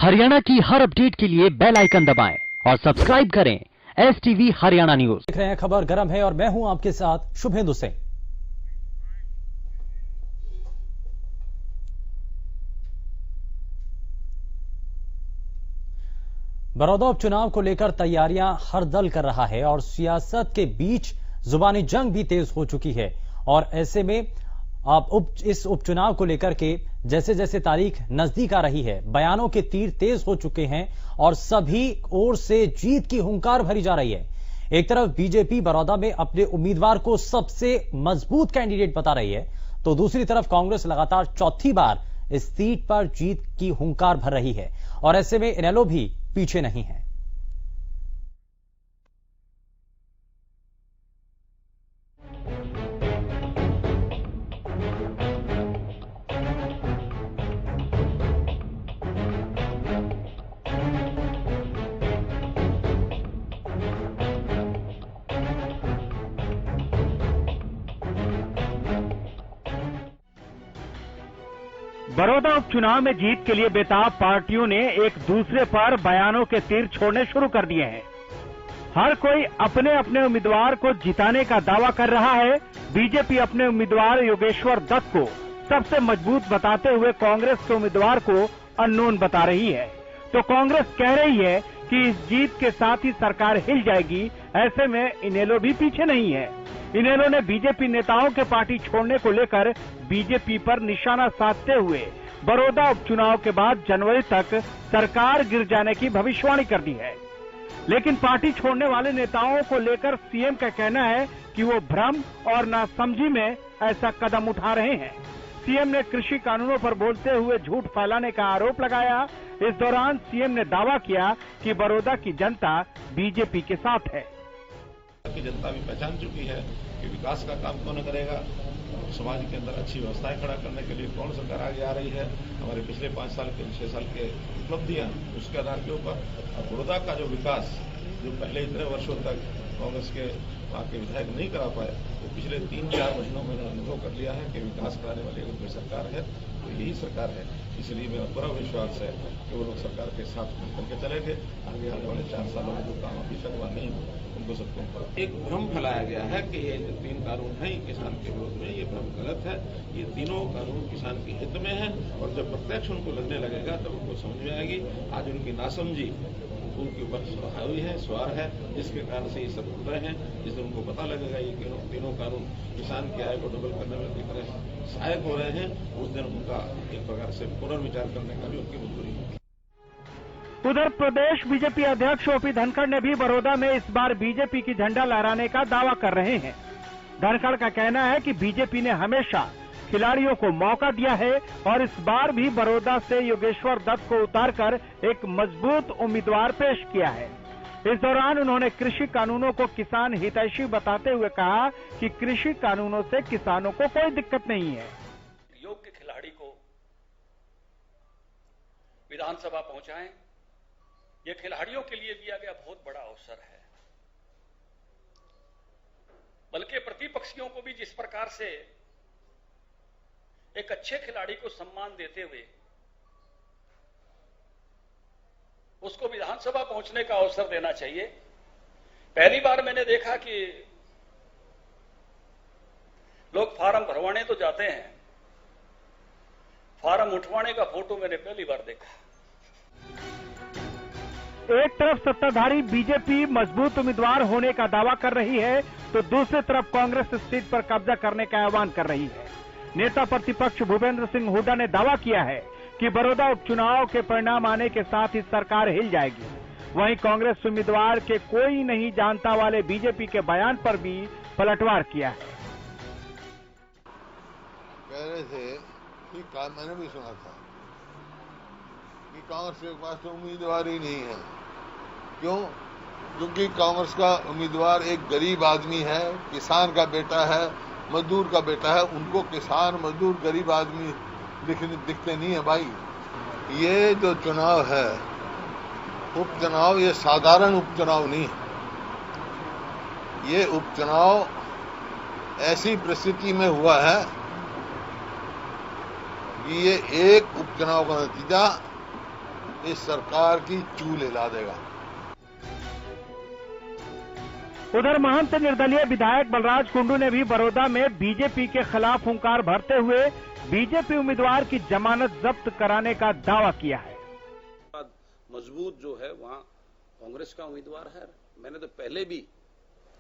हरियाणा की हर अपडेट के लिए बेल आइकन दबाएं और सब्सक्राइब करें STV हरियाणा न्यूज। देख रहे हैं खबर गर्म है और मैं हूं आपके साथ शुभेंदु सिंह। बड़ौदा उपचुनाव को लेकर तैयारियां हर दल कर रहा है और सियासत के बीच जुबानी जंग भी तेज हो चुकी है। और ऐसे में इस उपचुनाव को लेकर के जैसे जैसे तारीख नजदीक आ रही है, बयानों के तीर तेज हो चुके हैं और सभी ओर से जीत की हुंकार भरी जा रही है। एक तरफ बीजेपी बड़ौदा में अपने उम्मीदवार को सबसे मजबूत कैंडिडेट बता रही है, तो दूसरी तरफ कांग्रेस लगातार चौथी बार इस सीट पर जीत की हुंकार भर रही है और ऐसे में इनेलो भी पीछे नहीं है। बड़ौदा उपचुनाव में जीत के लिए बेताब पार्टियों ने एक दूसरे पर बयानों के तीर छोड़ने शुरू कर दिए हैं। हर कोई अपने अपने उम्मीदवार को जिताने का दावा कर रहा है। बीजेपी अपने उम्मीदवार योगेश्वर दत्त को सबसे मजबूत बताते हुए कांग्रेस के उम्मीदवार को अननोन बता रही है, तो कांग्रेस कह रही है कि इस जीत के साथ ही सरकार हिल जाएगी। ऐसे में इनेलो भी पीछे नहीं है। इनेलो ने बीजेपी नेताओं के पार्टी छोड़ने को लेकर बीजेपी पर निशाना साधते हुए बड़ौदा उपचुनाव के बाद जनवरी तक सरकार गिर जाने की भविष्यवाणी कर दी है। लेकिन पार्टी छोड़ने वाले नेताओं को लेकर सीएम का कहना है कि वो भ्रम और नासमझी में ऐसा कदम उठा रहे हैं। सीएम ने कृषि कानूनों पर बोलते हुए झूठ फैलाने का आरोप लगाया। इस दौरान सीएम ने दावा किया कि बड़ौदा की जनता बीजेपी के साथ है। की जनता भी पहचान चुकी है कि विकास का काम कौन करेगा, समाज के अंदर अच्छी व्यवस्थाएं खड़ा करने के लिए कौन सरकार आगे आ रही है। हमारे पिछले 5 साल के 6 साल के उपलब्धियां उसके आधार के ऊपर बड़ौदा का जो विकास जो पहले इतने वर्षों तक कांग्रेस के वहां के विधायक नहीं करा पाए, तो पिछले 3-4 महीनों में अनुभव कर लिया है कि विकास कराने वाली अगर कोई सरकार है तो यही सरकार है। इसलिए मेरा पूरा विश्वास है कि वो लोग सरकार के साथ मिलकर चलेंगे। आगे आने वाले 4 सालों में जो काम अभी तक हुआ नहीं उनको सबको एक भ्रम फैलाया गया है कि ये जो 3 कानून है किसान के विरोध में, ये भ्रम गलत है। ये तीनों कानून किसान के हित में है और जब प्रत्यक्ष उनको लगने लगेगा तब उनको समझ में आएगी। आज उनकी नासमझी उनके ऊपर हावी है, सवार है, जिसके कारण से ये सब उठ रहे हैं। जिस दिन उनको पता लगेगा ये तीनों कानून किसान की आय को डबल करने में कितने सहायक हो रहे हैं, उस दिन उनका एक प्रकार से पुनर्विचार करने का भी उनकी मंजूरी है। उधर प्रदेश बीजेपी अध्यक्ष ओपी धनखड़ ने भी बड़ौदा में इस बार बीजेपी की झंडा लहराने का दावा कर रहे हैं। धनखड़ का कहना है कि बीजेपी ने हमेशा खिलाड़ियों को मौका दिया है और इस बार भी बड़ौदा से योगेश्वर दत्त को उतारकर एक मजबूत उम्मीदवार पेश किया है। इस दौरान उन्होंने कृषि कानूनों को किसान हितैषी बताते हुए कहा कि कृषि कानूनों से किसानों को कोई दिक्कत नहीं है। योग्य खिलाड़ी को विधानसभा पहुंचाएं, यह खिलाड़ियों के लिए दिया गया बहुत बड़ा अवसर है। बल्कि प्रतिपक्षियों को भी जिस प्रकार से एक अच्छे खिलाड़ी को सम्मान देते हुए उसको विधानसभा पहुंचने का अवसर देना चाहिए। पहली बार मैंने देखा कि लोग फार्म भरवाने तो जाते हैं, फार्म उठवाने का फोटो मैंने पहली बार देखा। एक तरफ सत्ताधारी बीजेपी मजबूत उम्मीदवार होने का दावा कर रही है, तो दूसरी तरफ कांग्रेस इस सीट पर कब्जा करने का आह्वान कर रही है। नेता प्रतिपक्ष भूपेंद्र सिंह हुड्डा ने दावा किया है कि बड़ौदा उपचुनाव के परिणाम आने के साथ ही सरकार हिल जाएगी। वहीं कांग्रेस उम्मीदवार के कोई नहीं जानता वाले बीजेपी के बयान पर भी पलटवार किया है। कह रहे थे कि मैंने भी सुना था कि कांग्रेस के पास तो उम्मीदवार ही नहीं है। क्यों? क्योंकि कांग्रेस का उम्मीदवार एक गरीब आदमी है, किसान का बेटा है, मजदूर का बेटा है। उनको किसान, मजदूर, गरीब आदमी दिखते नहीं है भाई। ये जो चुनाव है, उपचुनाव, ये साधारण उपचुनाव नहीं है। ये उपचुनाव ऐसी परिस्थिति में हुआ है कि ये एक उपचुनाव का नतीजा इस सरकार की चूल हिला देगा। उधर महंत निर्दलीय विधायक बलराज कुंडू ने भी बड़ौदा में बीजेपी के खिलाफ हुंकार भरते हुए बीजेपी उम्मीदवार की जमानत जब्त कराने का दावा किया है। मजबूत जो है वहां कांग्रेस का उम्मीदवार है। मैंने तो पहले भी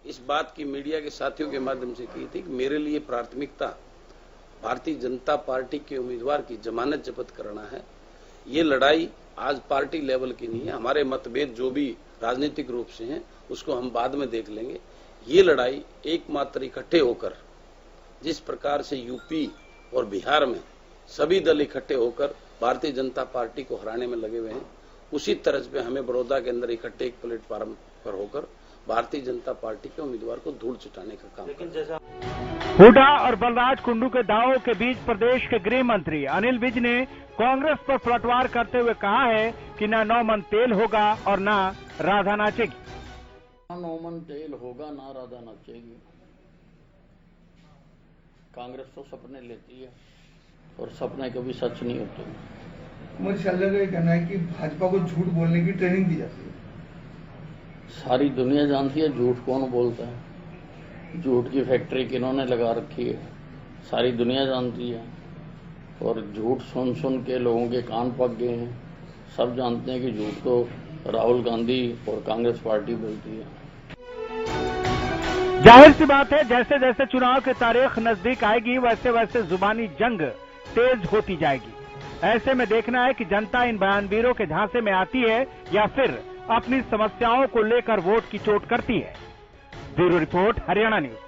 इस बात की मीडिया के साथियों के माध्यम से की थी कि मेरे लिए प्राथमिकता भारतीय जनता पार्टी के उम्मीदवार की जमानत जब्त कराना है। ये लड़ाई आज पार्टी लेवल की नहीं है। हमारे मतभेद जो भी राजनीतिक रूप से हैं उसको हम बाद में देख लेंगे। ये लड़ाई एकमात्र इकट्ठे होकर, जिस प्रकार से यूपी और बिहार में सभी दल इकट्ठे होकर भारतीय जनता पार्टी को हराने में लगे हुए हैं, उसी तरह पे हमें बड़ौदा के अंदर इकट्ठे एक प्लेटफार्म पर होकर भारतीय जनता पार्टी के उम्मीदवार को धूल चटाने का काम करना है। हुड्डा और बलराज कुंडू के दावों के बीच प्रदेश के गृह मंत्री अनिल विज ने कांग्रेस पर पलटवार करते हुए कहा है कि न 9 मन तेल होगा और न राधा नाचेगी। 9 मन तेल होगा ना राधा नाचेगी। कांग्रेस तो सपने लेती है और सपने कभी सच नहीं होते। कुमार शैलजा का कहना है कि भाजपा को झूठ बोलने की ट्रेनिंग दी जाती है। सारी दुनिया जानती है झूठ कौन बोलता है, झूठ की फैक्ट्री किन्होंने लगा रखी है, सारी दुनिया जानती है। और झूठ सुन सुन के लोगों के कान पक गए हैं। सब जानते हैं कि झूठ तो राहुल गांधी और कांग्रेस पार्टी बोलती है। जाहिर सी बात है, जैसे जैसे चुनाव की तारीख नजदीक आएगी वैसे वैसे जुबानी जंग तेज होती जाएगी। ऐसे में देखना है कि जनता इन बयानवीरों के झांसे में आती है या फिर अपनी समस्याओं को लेकर वोट की चोट करती है। Bureau report, Haryana news.